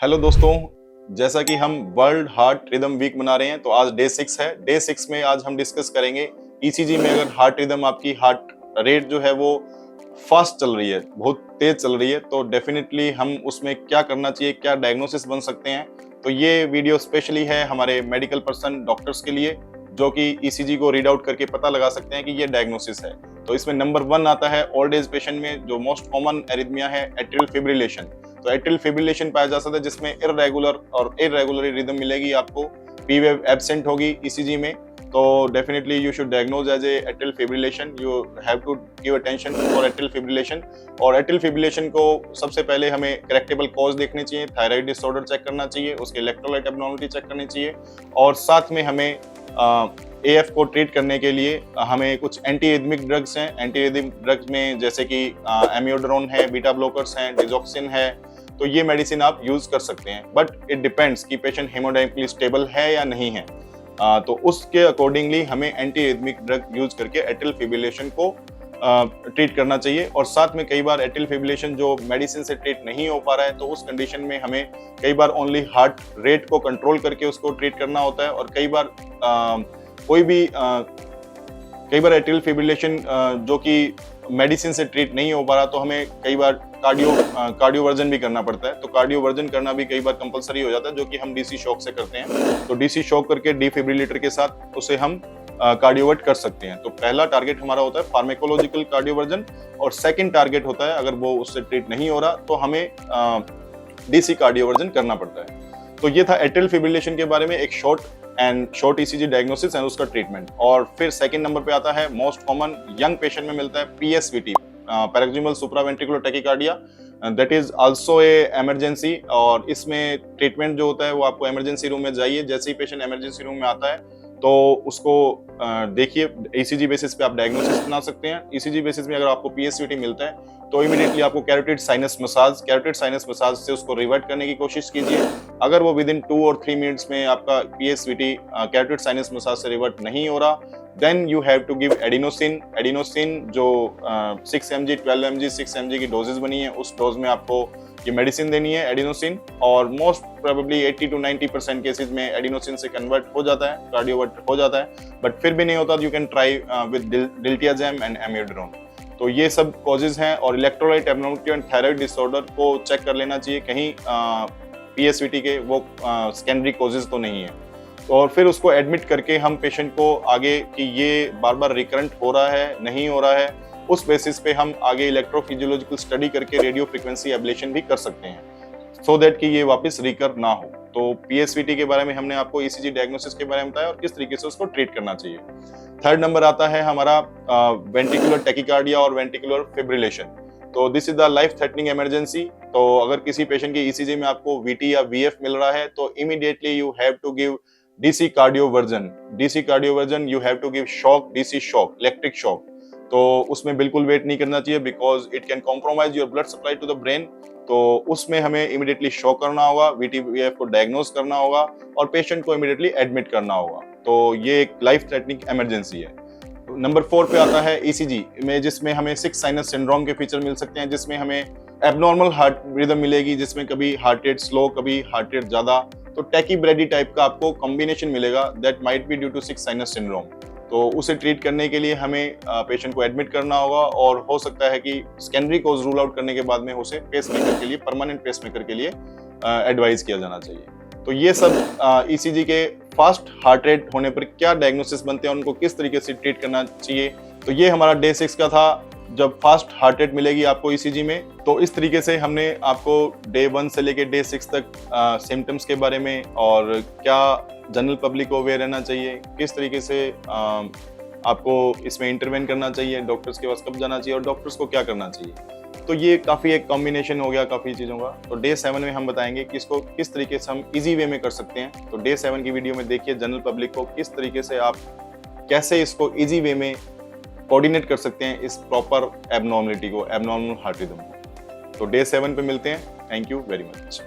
Hello दोस्तों, जैसा कि हम वर्ल्ड हार्ट रिदम वीक मना रहे हैं तो आज डे 6 है। डे 6 में आज हम डिस्कस करेंगे ईसीजी में अगर हार्ट रिदम आपकी हार्ट रेट जो है वो फास्ट चल रही है, बहुत तेज चल रही है, तो डेफिनेटली हम उसमें क्या करना चाहिए, क्या डायग्नोसिस बन सकते हैं। तो ये वीडियो स्पेशली है हमारे मेडिकल पर्सन डॉक्टर्स के लिए जो कि ईसीजी को रीड आउट करके पता लगा सकते हैं कि ये डायग्नोसिस है। तो इसमें नंबर 1 आता है ओल्ड एज पेशेंट में जो मोस्ट कॉमन एरिथमिया है एट्रियल फिब्रिलेशन। तो एट्रियल फिब्रिलेशन पाया जा सकता है जिसमें इररेगुलर और इररेगुलर रिदम मिलेगी आपको, पी वेव एब्सेंट होगी ईसीजी में। तो definitely you should diagnose as a atrial fibrillation, you have to give attention for atrial fibrillation. और एट्रियल फिब्रिलेशन को सबसे पहले हमें करेक्टेबल कॉज देखने चाहिए, थायराइड डिसऑर्डर चेक करना चाहिए, उसके इलेक्ट्रोलाइट एब्नॉर्मलिटी चेक करनी चाहिए और साथ में हमें एएफ को ट्रीट करने के लिए हमें कुछ एंटी एरिथमिक ड्रग्स हैं। एंटी एरिथमिक ड्रग्स में जैसे कि एमियोडरोन है, बीटा ब्लॉकर्स हैं, डिजॉक्सिन है, तो ये मेडिसिन आप यूज कर सकते हैं। बट इट डिपेंड्स कि पेशेंट हेमोडायनेमिकली स्टेबल है या नहीं है। तो उसके अकॉर्डिंगली हमें एंटी एरिथमिक ड्रग यूज करके एट्रियल फिब्रिलेशन को ट्रीट करना चाहिए। और साथ में कई बार एट्रियल फिब्रिलेशन जो मेडिसिन से ट्रीट नहीं हो पा रहा है तो उस कंडीशन में हमें कई बार ओनली हार्ट रेट को कंट्रोल करके उसको ट्रीट करना होता है। और कई बार एट्रियल फिब्रिलेशन जो कि मेडिसिन से ट्रीट नहीं हो पा रहा तो हमें कई बार कार्डियोवर्जन भी करना पड़ता है। तो कार्डियोवर्जन करना भी कई बार कंपलसरी हो जाता है जो कि हम डीसी शॉक से करते हैं। तो डीसी शॉक करके डिफिब्रिलेटर के साथ उसे हम कार्डियोवर्ट कर सकते हैं। तो पहला टारगेट हमारा होता है फार्मेकोलॉजिकल कार्डियोवर्जन और सेकंड टारगेट होता है अगर वो उससे ट्रीट नहीं हो रहा तो हमें डीसी कार्डियोवर्जन करना पड़ता है। तो ये था एट्रियल फिब्रिलेशन के बारे में एक शॉर्ट ईसीजी डायग्नोसिस एंड उसका ट्रीटमेंट। और फिर सेकंड नंबर पे आता है मोस्ट कॉमन यंग पेशेंट में मिलता है PSVT, paroxysmal supraventricular tachycardia, that is also a emergency. और इसमें ट्रीटमेंट जो होता है वो आपको इमरजेंसी रूम में जाइए, जैसे ही पेशेंट इमरजेंसी रूम में आता है तो उसको देखिए, ईसीजी बेसिस पे आप डायग्नोसिस बना सकते हैं। ईसीजी बेसिस में अगर आपको पीएसवीटी मिलता है तो इमीडिएटली आपको कैरोटिड साइनस मसाज से उसको रिवर्ट करने की कोशिश कीजिए। अगर वो विद इन 2 और 3 मिनट्स में आपका पीएसवीटी कैरोटिड साइनस मसाज से रिवर्ट नहीं हो रहा then you have to give adenosine जो 6 mg 12 mg 6 mg की डोजेस बनी है उस डोज में आपको ये मेडिसिन देनी है एडिनोसिन। और मोस्ट प्रोबेबली 80 to 90% केसेस में एडिनोसिन से कन्वर्ट हो जाता है, कार्डियोवर्ट हो जाता है। बट फिर भी नहीं होता, you can try with diltiazem and amiodarone. तो ये सब कॉजेज हैं। और electrolyte abnormality and thyroid disorder को चेक कर लेना चाहिए, कहीं पीएसवीटी के वो सेकेंडरी कॉजेज तो नहीं है। और फिर उसको एडमिट करके हम पेशेंट को आगे कि ये बार बार रिकरेंट हो रहा है नहीं हो रहा है, उस बेसिस पे हम आगे इलेक्ट्रोफिजियोलॉजिकल स्टडी करके रेडियो फ्रीक्वेंसी एब्लेशन भी कर सकते हैं सो दैट कि ये वापस रिकर ना हो। तो पीएसवीटी के बारे में हमने आपको ईसीजी डायग्नोसिस के बारे में बताया और किस तरीके से उसको ट्रीट करना चाहिए। थर्ड नंबर आता है हमारा वेंट्रिकुलर टैकीकार्डिया और वेंट्रिकुलर फिब्रिलेशन। तो this is the life threatening emergency. तो अगर किसी पेशेंट की ईसीजी में आपको वीटी या वीएफ मिल रहा है तो immediately you have to give DC cardioversion, you have to give shock, DC shock, electric shock. तो उसमें बिल्कुल वेट नहीं करना चाहिए because it can compromise your blood supply to the brain. तो उसमें हमें इमीडिएटली शॉक करना होगा, वीटीवीएफ को डायग्नोज करना होगा और पेशेंट को इमीडिएटली एडमिट करना होगा। तो ये एक लाइफ थ्रेटनिंग इमरजेंसी है। नंबर 4 पे आता है ईसीजी में, जिसमें हमें 6 साइनस सिंड्रोम के फीचर मिल सकते हैं, जिसमें हमें एबनॉर्मल हार्ट रिदम मिलेगी, जिसमें कभी हार्ट रेट स्लो, कभी हार्ट रेट ज्यादा। तो टैकीब्रेडी टाइप का आपको कॉम्बिनेशन मिलेगा that might be due to 6 sinus syndrome. तो उसे ट्रीट करने के लिए हमें पेशेंट को एडमिट करना होगा और हो सकता है कि सेकेंडरी कोज रूल आउट करने के बाद में उसे पेसमेकर के लिए, परमानेंट पेसमेकर के लिए एडवाइस किया जाना चाहिए। तो ये सब ईसीजी के फास्ट हार्ट रेट होने पर क्या डायग्नोसिस बनते हैं, उनको किस तरीके से ट्रीट करना चाहिए। तो ये हमारा डे 6 का था, जब फास्ट हार्ट रेट मिलेगी आपको ईसीजी में। तो इस तरीके से हमने आपको डे 1 से लेके डे 6 तक सिम्टम्स के बारे में और क्या जनरल पब्लिक को अवेयर रहना चाहिए, किस तरीके से आपको इसमें इंटरवेन करना चाहिए, डॉक्टर्स के पास कब जाना चाहिए और डॉक्टर्स को क्या करना चाहिए। तो ये काफ़ी एक कॉम्बिनेशन हो गया काफ़ी चीज़ों का। तो डे 7 में हम बताएंगे कि इसको किस तरीके से हम इजी वे में कर सकते हैं। तो डे 7 की वीडियो में देखिए जनरल पब्लिक को किस तरीके से आप कैसे इसको इजी वे में कोऑर्डिनेट कर सकते हैं, इस प्रॉपर एबनॉर्मलिटी को, एबनॉर्मल हार्ट रिदम को। तो डे 7 पे मिलते हैं। Thank you very much.